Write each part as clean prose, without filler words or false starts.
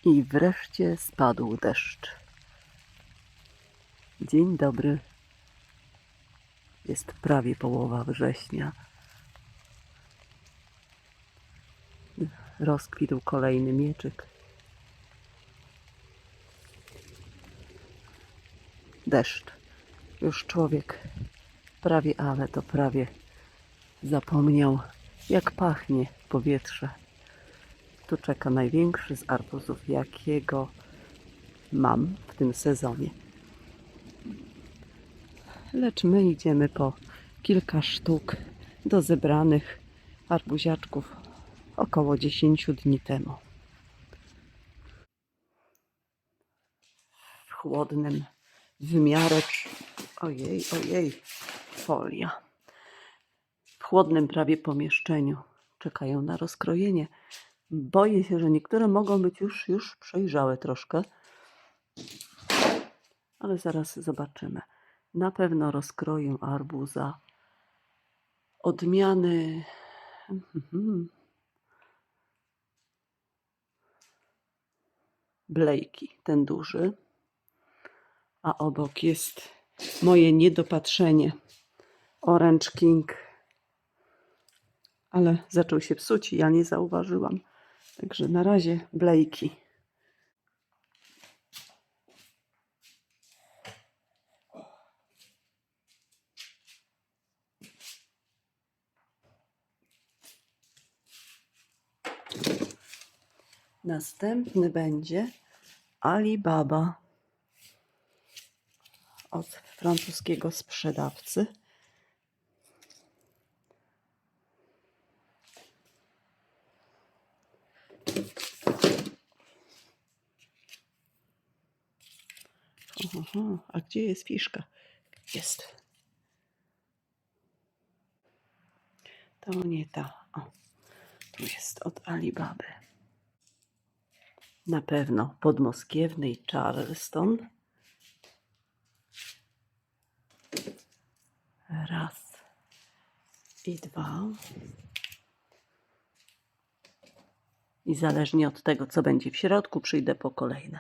I wreszcie spadł deszcz. Dzień dobry. Jest prawie połowa września. Rozkwitł kolejny mieczyk. Deszcz. Już człowiek ale to prawie zapomniał, jak pachnie powietrze. Tu czeka największy z arbuzów, jakiego mam w tym sezonie. Lecz my idziemy po kilka sztuk do zebranych arbuziaczków około 10 dni temu. W chłodnym wymiarze, ojej, folia. W chłodnym prawie pomieszczeniu czekają na rozkrojenie. Boję się, że niektóre mogą być już przejrzałe troszkę, ale zaraz zobaczymy. Na pewno rozkroję arbuza odmiany Blakey, ten duży, a obok jest moje niedopatrzenie Orange King, ale zaczął się psuć i ja nie zauważyłam. Także na razie Blakey. Następny będzie Alibaba od francuskiego sprzedawcy. A gdzie jest fiszka? Jest. To nie ta. O, tu jest od Alibaby. Na pewno podmoskiewny i Charleston. Raz i dwa. I zależnie od tego, co będzie w środku, przyjdę po kolejne.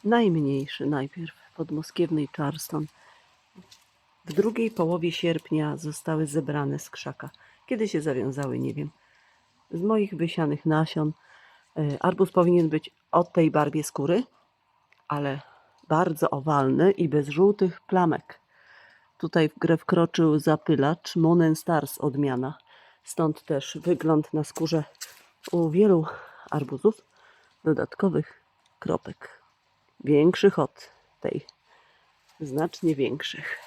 Najmniejszy najpierw podmoskiewny i Charleston. W drugiej połowie sierpnia zostały zebrane z krzaka. Kiedy się zawiązały, nie wiem. Z moich wysianych nasion. Arbuz powinien być o tej barwie skóry, ale bardzo owalny i bez żółtych plamek. Tutaj w grę wkroczył zapylacz Moon & Stars odmiana. Stąd też wygląd na skórze u wielu arbuzów dodatkowych kropek. Większych od tej. Znacznie większych.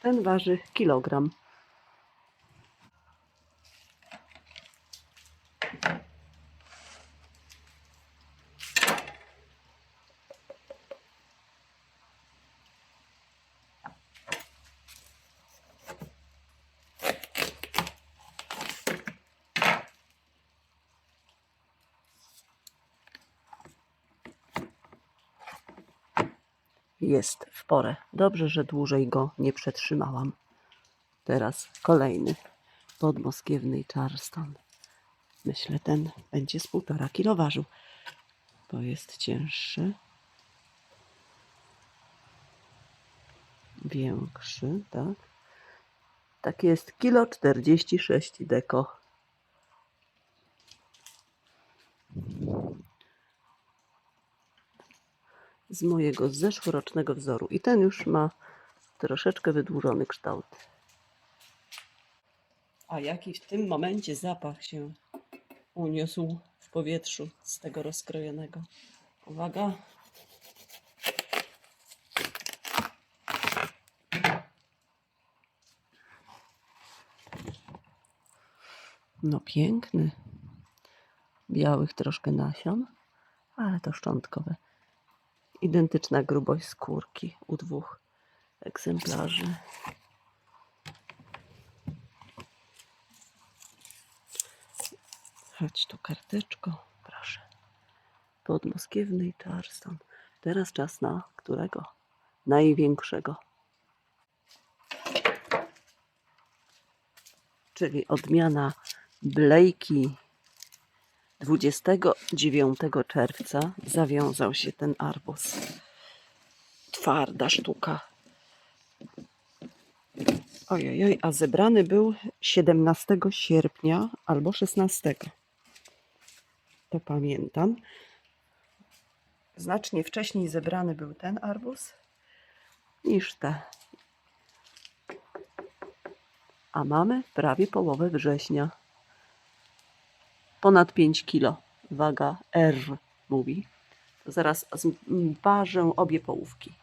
Ten waży kilogram. Jest w porę. Dobrze, że dłużej go nie przetrzymałam. Teraz kolejny podmoskiewny i Charleston. Myślę, ten będzie z 1,5 kg ważył, bo jest cięższy. Większy, tak? Tak jest 1,46 kg deko. Z mojego zeszłorocznego wzoru. I ten już ma troszeczkę wydłużony kształt. A jaki w tym momencie zapach się uniósł w powietrzu z tego rozkrojonego. Uwaga. No piękny. Białych troszkę nasion, ale to szczątkowe. Identyczna grubość skórki u 2 egzemplarzy. Chodź tu karteczko, proszę. Podmoskiewny i Charleston. Teraz czas na którego? największego. Czyli odmiana Blakey. 29 czerwca zawiązał się ten arbuz. Twarda sztuka. Ojej, a zebrany był 17 sierpnia albo 16. To pamiętam. Znacznie wcześniej zebrany był ten arbuz niż te. A mamy prawie połowę września. Ponad 5 kilo. Waga R mówi. To zaraz ważę obie połówki.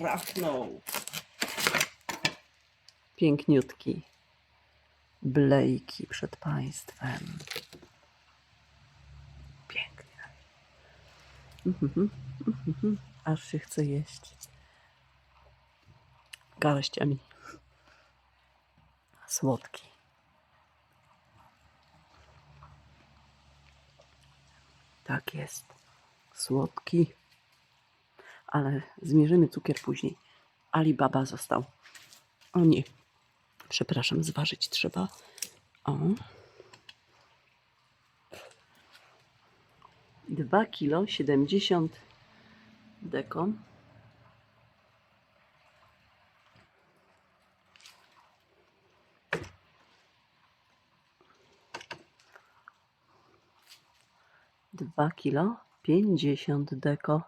Trafnął. Piękniutki Blakey przed Państwem. Pięknie. Aż się chce jeść. Garściami. Słodki. Tak jest. Słodki. Ale zmierzymy cukier później. Alibaba został. O nie. Przepraszam, zważyć trzeba. O. 2 kilo 70 deko. Dwa kilo 50 deko.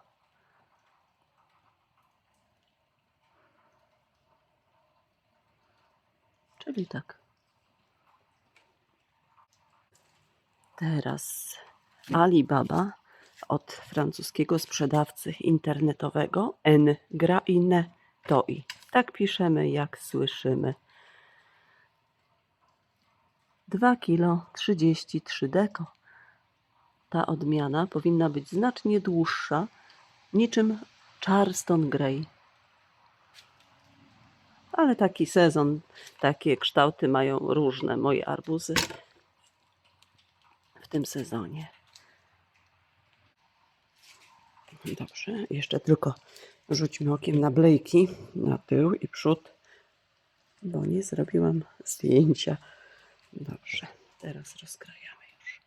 Czyli tak. Teraz Alibaba od francuskiego sprzedawcy internetowego Ngaine-toi. Tak piszemy, jak słyszymy. 2 kilo 33 deko. Ta odmiana powinna być znacznie dłuższa, niczym Charleston Grey. Ale taki sezon, takie kształty mają różne moje arbuzy w tym sezonie. Dobrze, jeszcze tylko rzućmy okiem na Blakey, na tył i przód, bo nie zrobiłam zdjęcia. Dobrze, teraz rozkrajamy już.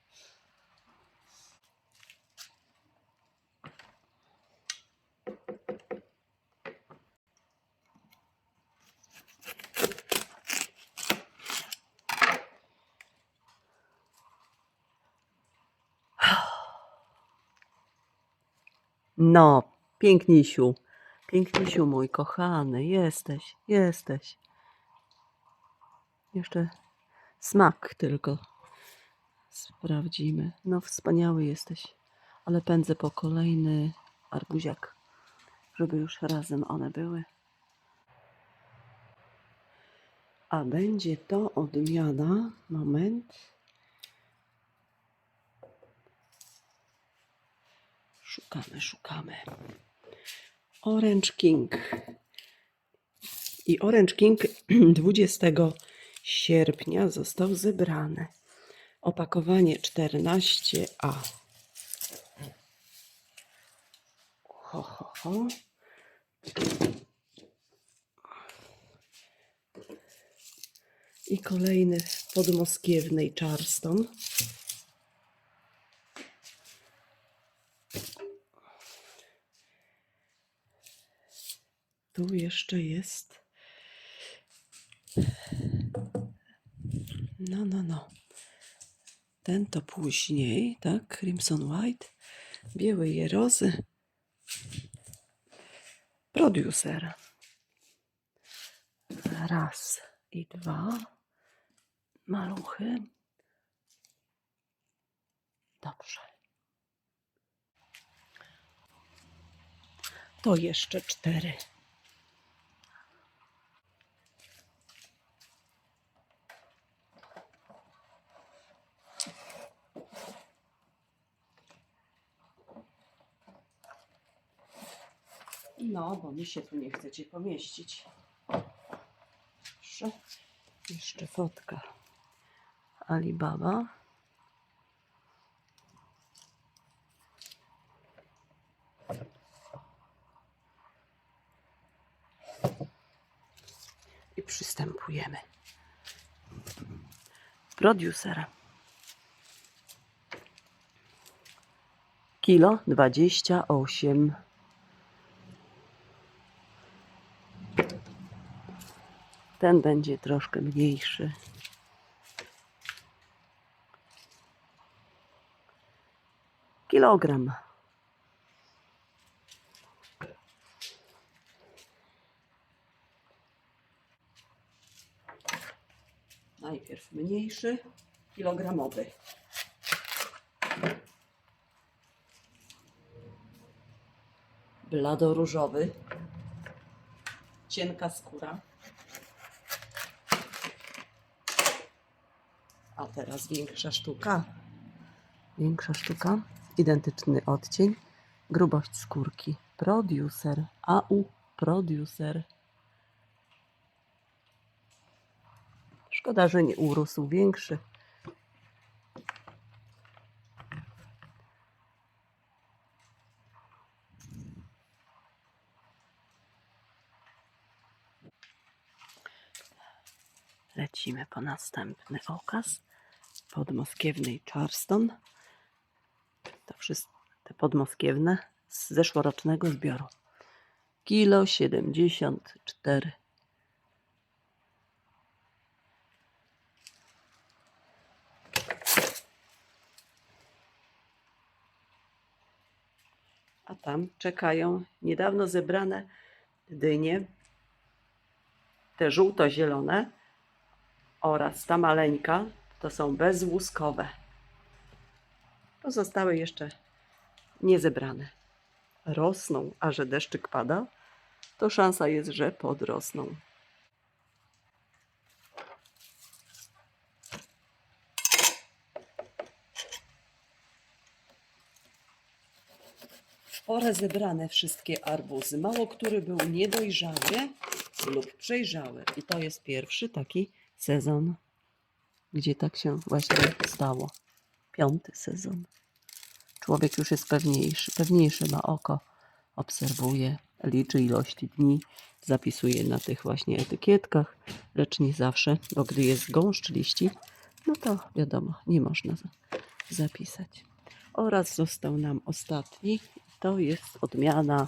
No, pięknisiu, pięknisiu mój kochany, jesteś. Jeszcze smak tylko sprawdzimy. No, wspaniały jesteś, ale pędzę po kolejny arbuziak, żeby już razem one były. A będzie to odmiana, moment. Szukamy. Orange King. I Orange King 20 sierpnia został zebrany. Opakowanie 14A. Ho. I kolejny w podmoskiewnej Charleston. Tu jeszcze jest. No. Ten to później, tak? Crimson White. Białe jerozy. Producer. Raz i dwa. Maluchy. Dobrze. To jeszcze 4. No, bo mi się tu nie chcecie pomieścić. Proszę. Jeszcze fotka Alibaba. I przystępujemy. Producer. Kilo 28. Ten będzie troszkę mniejszy. Kilogram. Najpierw mniejszy, kilogramowy. Bladoróżowy. Cienka skóra. A teraz większa sztuka. Większa sztuka. Identyczny odcień. Grubość skórki. Producer. AU Producer. Szkoda, że nie urósł większy. Lecimy po następny okaz. Podmoskiewnej Charleston. To wszystkie te podmoskiewne z zeszłorocznego zbioru. Kilo 74. A tam czekają niedawno zebrane dynie, te żółto-zielone oraz ta maleńka, to są bezłuskowe. Pozostałe jeszcze nie zebrane. Rosną, a że deszczyk pada, to szansa jest, że podrosną. W porę zebrane wszystkie arbuzy. Mało który był niedojrzały lub przejrzały. I to jest pierwszy taki sezon, gdzie tak się właśnie stało. 5. sezon. Człowiek już jest pewniejszy ma oko, obserwuje, liczy ilości dni, zapisuje na tych właśnie etykietkach, lecz nie zawsze, bo gdy jest gąszcz liści, no to wiadomo, nie można zapisać. Oraz został nam ostatni, to jest odmiana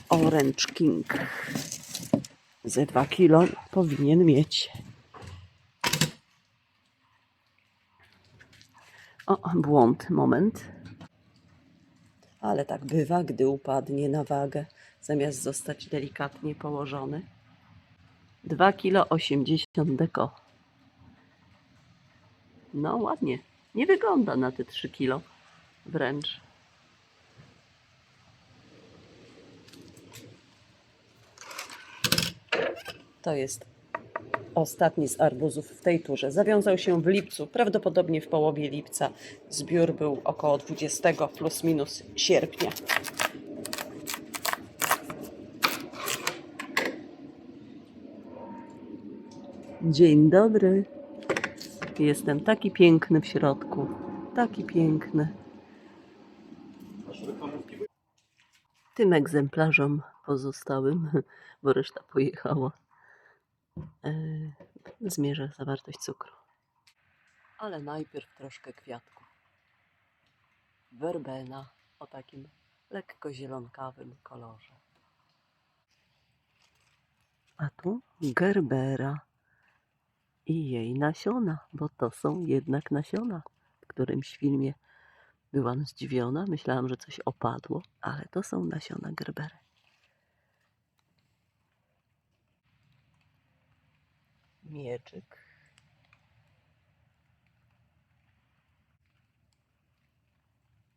Orange King. Ze 2 kilo powinien mieć. O, błąd, moment. Ale tak bywa, gdy upadnie na wagę, zamiast zostać delikatnie położony. 2 kilo 80 deko. No ładnie. Nie wygląda na te 3 kilo. Wręcz. To jest ostatni z arbuzów w tej turze. Zawiązał się w lipcu, prawdopodobnie w połowie lipca. Zbiór był około 20 plus minus sierpnia. Dzień dobry. Jestem taki piękny w środku. Taki piękny. Tym egzemplarzom pozostałym, bo reszta pojechała, zmierzę zawartość cukru. Ale najpierw troszkę kwiatków. Werbena o takim lekko zielonkawym kolorze. A tu gerbera i jej nasiona, bo to są jednak nasiona. W którymś filmie byłam zdziwiona, myślałam, że coś opadło, ale to są nasiona gerbery. Mieczyk.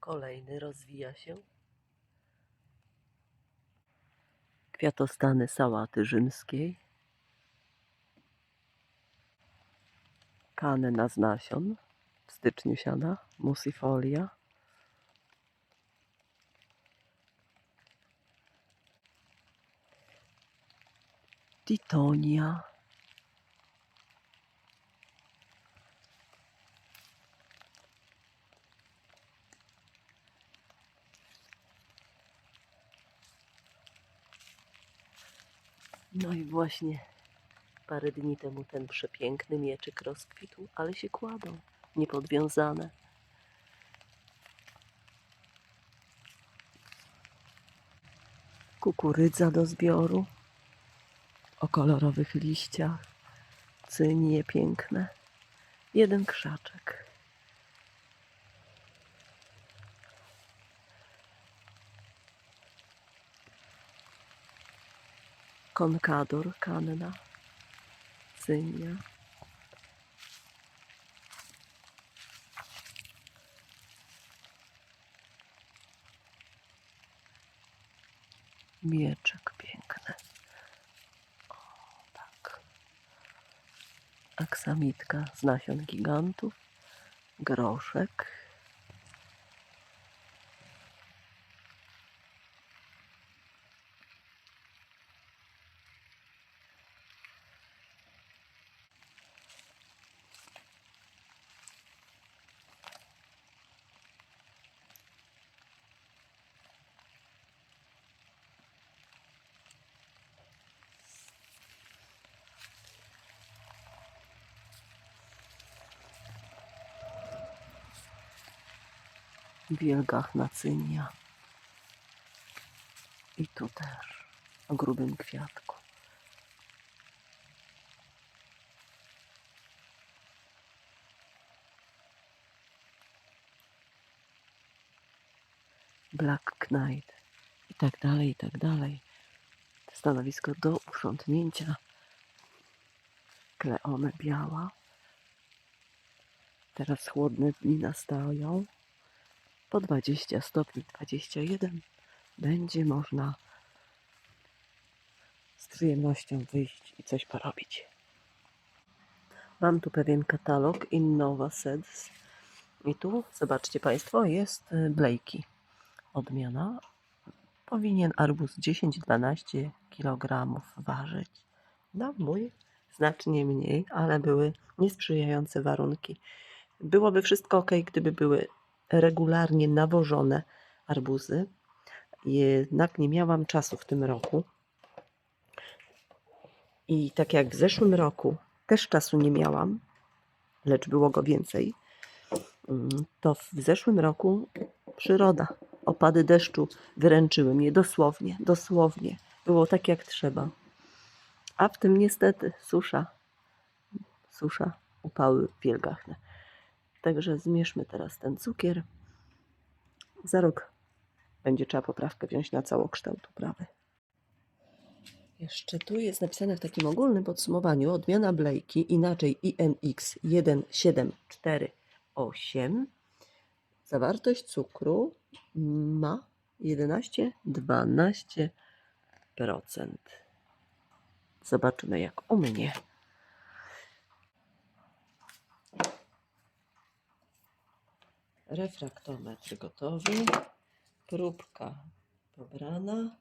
Kolejny rozwija się. Kwiatostany sałaty rzymskiej. Kanna z nasion. W styczniu siana. Musifolia. Titonia. No i właśnie parę dni temu ten przepiękny mieczyk rozkwitł, ale się kładą, niepodwiązane. Kukurydza do zbioru, o kolorowych liściach, cynie piękne, jeden krzaczek. Konkador, kanna, cynia. Mieczek piękny. O, tak. Aksamitka z nasion gigantów. Groszek. Wielgachna cynia. I tu też o grubym kwiatku. Black Knight. I tak dalej, i tak dalej. Stanowisko do uprzątnięcia. Kleone biała. Teraz chłodne dni nastają. Po 20 stopni, 21 będzie można z przyjemnością wyjść i coś porobić. Mam tu pewien katalog Innova Seeds i tu, zobaczcie Państwo, jest Blakey. Odmiana. Powinien arbuz 10-12 kg ważyć. No mój znacznie mniej, ale były niesprzyjające warunki. Byłoby wszystko ok, gdyby były regularnie nawożone arbuzy. Jednak nie miałam czasu w tym roku. I tak jak w zeszłym roku też czasu nie miałam, lecz było go więcej, to w zeszłym roku przyroda, opady deszczu wyręczyły mnie dosłownie, dosłownie. Było tak jak trzeba. A w tym niestety susza, upały wielgachne. Także zmierzmy teraz ten cukier. Za rok będzie trzeba poprawkę wziąć na całokształt uprawy. Jeszcze tu jest napisane w takim ogólnym podsumowaniu odmiana Blakey, inaczej INX 1748. Zawartość cukru ma 11-12%. Zobaczymy jak u mnie. Refraktometr gotowy. Próbka pobrana.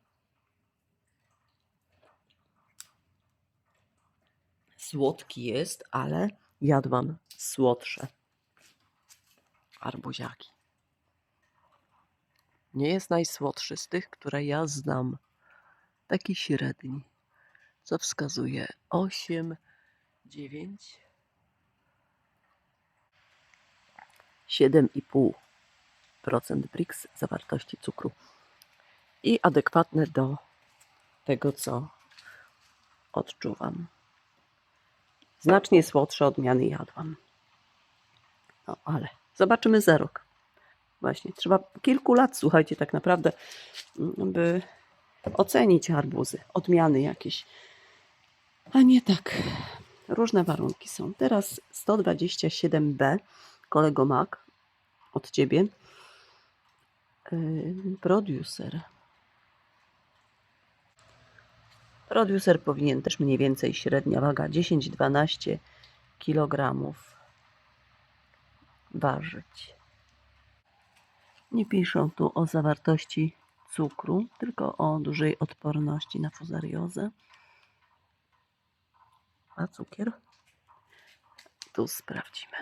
Słodki jest, ale jadłam słodsze arbuziaki. Nie jest najsłodszy z tych, które ja znam. Taki średni, co wskazuje 8, 9, 7,5% Brix zawartości cukru. I adekwatne do tego, co odczuwam. Znacznie słodsze odmiany jadłam. No ale zobaczymy za rok. Właśnie, trzeba kilku lat, słuchajcie, tak naprawdę, by ocenić arbuzy, odmiany jakieś. A nie tak. Różne warunki są. Teraz 127B, kolego Mac, od Ciebie. Producer. Producer powinien też mniej więcej średnia waga 10-12 kg ważyć. Nie piszą tu o zawartości cukru, tylko o dużej odporności na fuzariozę. A cukier? Tu sprawdzimy.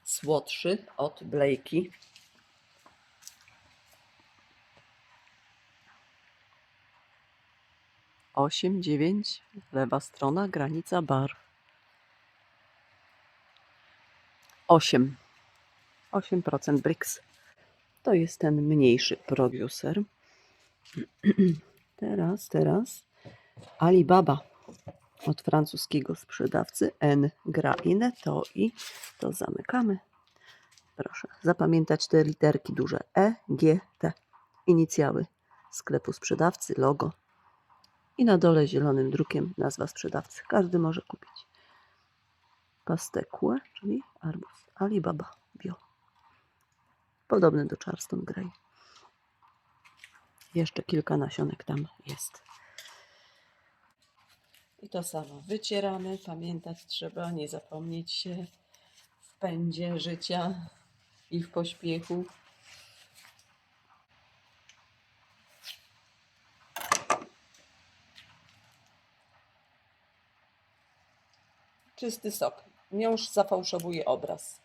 Słodszy od Blakey. 8,9, lewa strona, granica barw. 8% Brix. To jest ten mniejszy producer. Teraz Alibaba od francuskiego sprzedawcy N. Grain. To zamykamy. Proszę zapamiętać te literki duże E, G, T. Inicjały sklepu sprzedawcy, logo. I na dole zielonym drukiem nazwa sprzedawcy. Każdy może kupić. Pastekue, czyli arbuz. Alibaba Bio. Podobny do Charleston Grey. Jeszcze kilka nasionek tam jest. I to samo wycieramy. Pamiętać trzeba, nie zapomnieć się w pędzie życia i w pośpiechu. Czysty sok. Miąższ zafałszowuje obraz.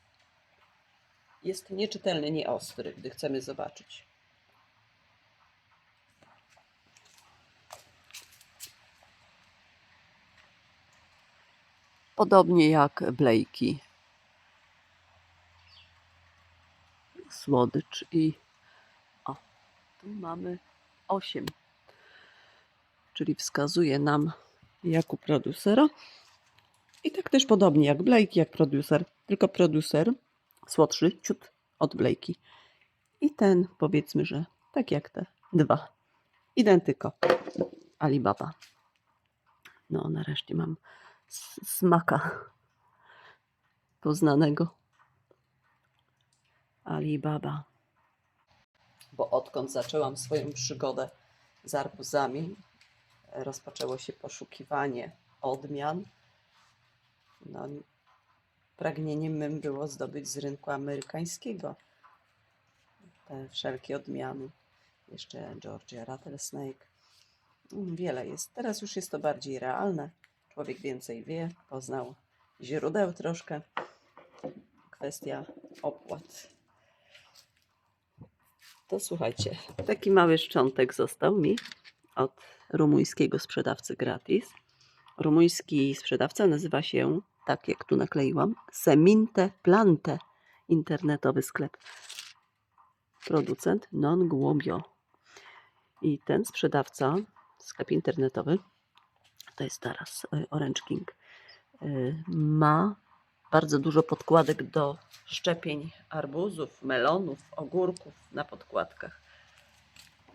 Jest nieczytelny, nieostry, gdy chcemy zobaczyć. Podobnie jak Blakey. Słodycz i tu mamy 8, czyli wskazuje nam jak u producera. I tak też podobnie jak Blakey, jak producer, tylko producer słodszy ciut od Blakey. I ten powiedzmy, że tak jak te dwa. Identyko. Alibaba. No nareszcie mam smaka poznanego. Alibaba. Bo odkąd zaczęłam swoją przygodę z arbuzami, rozpoczęło się poszukiwanie odmian. No, pragnieniem mym było zdobyć z rynku amerykańskiego te wszelkie odmiany. Jeszcze Georgia Rattlesnake. Wiele jest. Teraz już jest to bardziej realne. Człowiek więcej wie, poznał źródeł troszkę. Kwestia opłat. To słuchajcie, taki mały szczątek został mi od rumuńskiego sprzedawcy gratis. Rumuński sprzedawca nazywa się, tak jak tu nakleiłam, Seminte Plante. Internetowy sklep. Producent Non Głobio. I ten sprzedawca, sklep internetowy, to jest teraz Orange King, ma bardzo dużo podkładek do szczepień arbuzów, melonów, ogórków na podkładkach.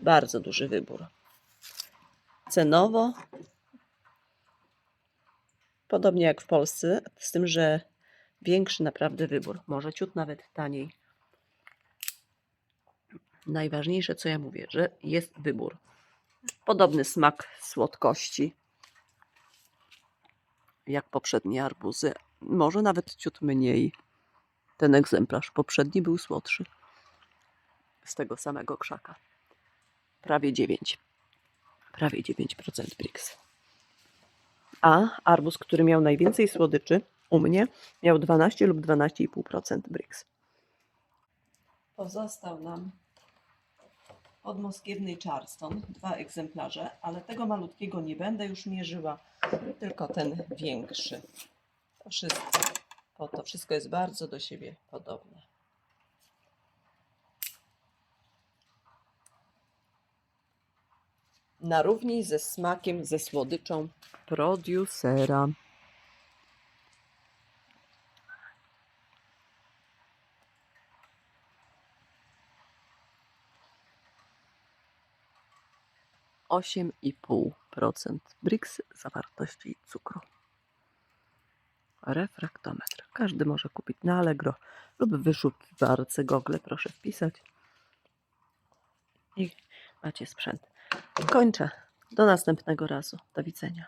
Bardzo duży wybór. Cenowo podobnie jak w Polsce, z tym, że większy naprawdę wybór. Może ciut nawet taniej. Najważniejsze, co ja mówię, że jest wybór. Podobny smak słodkości jak poprzednie arbuzy. Może nawet ciut mniej. Ten egzemplarz poprzedni był słodszy. Z tego samego krzaka. Prawie 9. Prawie 9% Brix. A arbuz, który miał najwięcej słodyczy u mnie, miał 12 lub 12,5% Brix. Pozostał nam podmoskiewny Charleston, 2 egzemplarze, ale tego malutkiego nie będę już mierzyła, tylko ten większy. To wszystko jest bardzo do siebie podobne. Na równi ze smakiem, ze słodyczą producera. %8,5% Brix zawartości cukru. refraktometr. Każdy może kupić na Allegro lub w wyszukiwarce Google. Proszę wpisać i macie sprzęt. Kończę. Do następnego razu. Do widzenia.